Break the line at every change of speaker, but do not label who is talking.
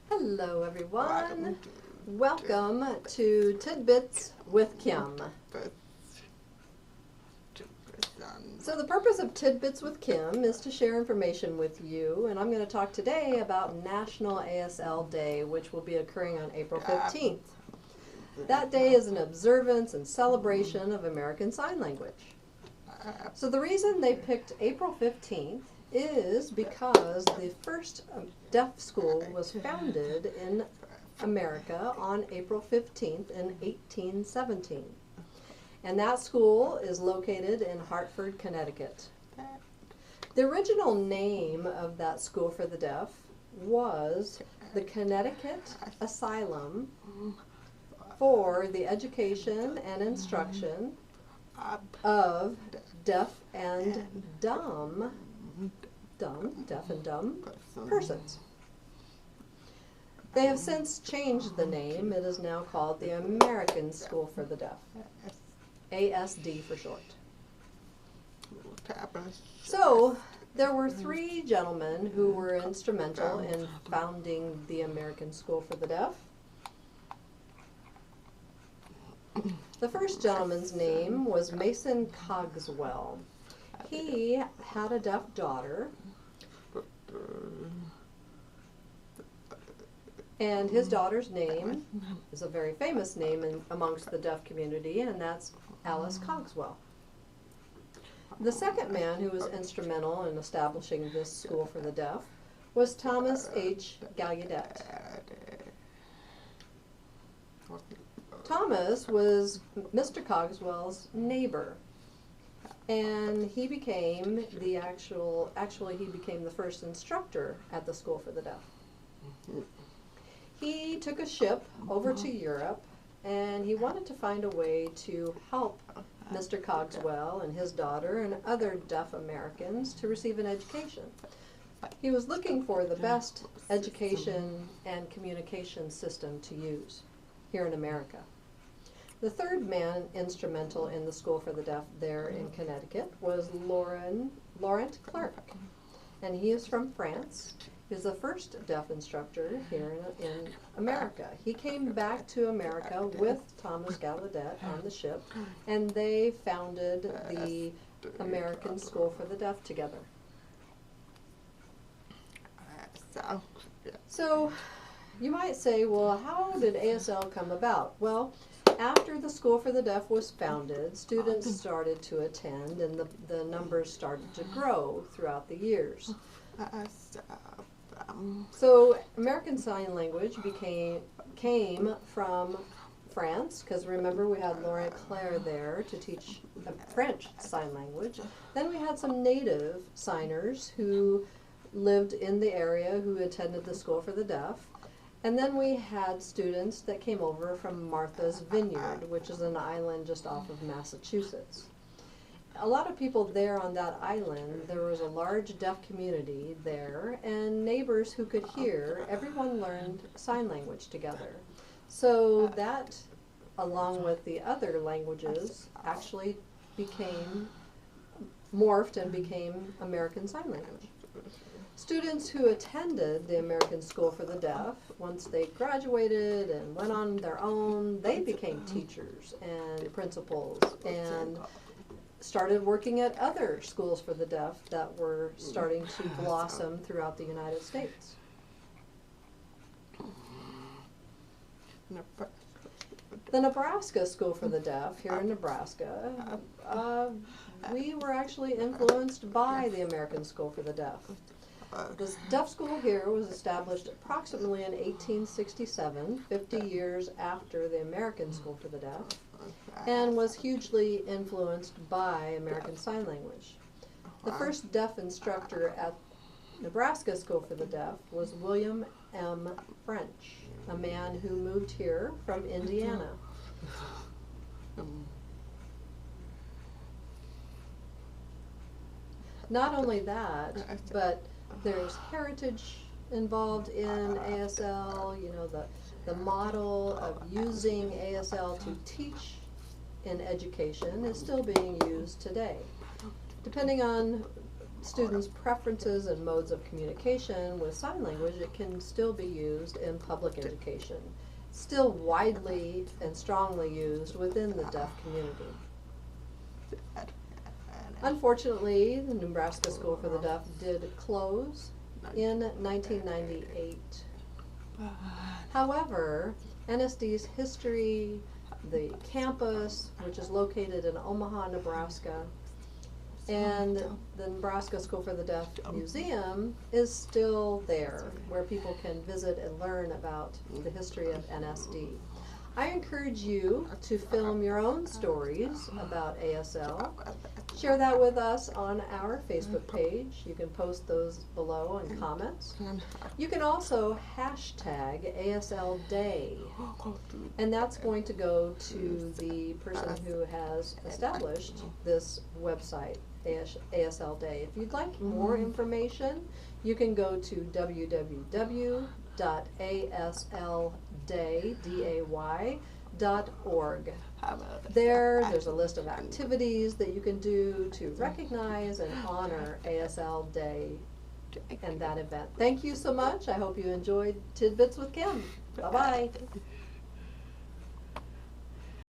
Hello everyone. Welcome to Tidbits with Kim. So the purpose of Tidbits with Kim is to share information with you, and I'm going to talk today about National ASL Day, which will be occurring on April 15th. That day is an observance and celebration of American Sign Language. So the reason they picked April 15th is because the first deaf school was founded in America on April 15th in 1817. And that school is located in Hartford, Connecticut. The original name of that school for the deaf was the Connecticut Asylum for the Education and Instruction of Deaf and Dumb persons. They have since changed the name. It is now called the American School for the Deaf, ASD for short. So there were three gentlemen who were instrumental in founding the American School for the Deaf. The first gentleman's name was Mason Cogswell. He had a deaf daughter, and his daughter's name is a very famous name amongst the deaf community, and that's Alice Cogswell. The second man who was instrumental in establishing this school for the deaf was Thomas H. Gallaudet. Thomas was Mr. Cogswell's neighbor, and he became the he became the first instructor at the School for the Deaf. He took a ship over to Europe, and he wanted to find a way to help Mr. Cogswell and his daughter and other deaf Americans to receive an education. He was looking for the best education and communication system to use here in America. The third man instrumental in the School for the Deaf there in Connecticut was Laurent Clerc, and he is from France. He's the first deaf instructor here in America. He came back to America with Thomas Gallaudet on the ship, and they founded the American School for the Deaf together. So you might say, well, how did ASL come about? Well, after the School for the Deaf was founded, students started to attend, and the numbers started to grow throughout the years. So American Sign Language came from France, because remember we had Laurent Clerc there to teach French Sign Language. Then we had some native signers who lived in the area who attended the School for the Deaf. And then we had students that came over from Martha's Vineyard, which is an island just off of Massachusetts. A lot of people there on that island, there was a large deaf community there, and neighbors who could hear, everyone learned sign language together. So that, along with the other languages, actually morphed and became American Sign Language. Students who attended the American School for the Deaf, once they graduated and went on their own, they became teachers and principals and started working at other schools for the deaf that were starting to blossom throughout the United States. The Nebraska School for the Deaf here in Nebraska, we were actually influenced by the American School for the Deaf. The deaf school here was established approximately in 1867, 50 years after the American School for the Deaf, and was hugely influenced by American Sign Language. The first deaf instructor at Nebraska School for the Deaf was William M. French, a man who moved here from Indiana. Not only that, but there's heritage involved in ASL. You know, the model of using ASL to teach in education is still being used today. Depending on students' preferences and modes of communication with sign language, it can still be used in public education. Still widely and strongly used within the deaf community. Unfortunately, the Nebraska School for the Deaf did close in 1998. However, NSD's history, the campus, which is located in Omaha, Nebraska, and the Nebraska School for the Deaf Museum is still there, where people can visit and learn about the history of NSD. I encourage you to film your own stories about ASL. Share that with us on our Facebook page. You can post those below in comments. You can also hashtag ASL Day, and that's going to go to the person who has established this website, ASL Day. If you'd like more information, you can go to www.aslday.org. There's a list of activities that you can do to recognize and honor ASL Day and that event. Thank you so much. I hope you enjoyed Tidbits with Kim. Bye-bye.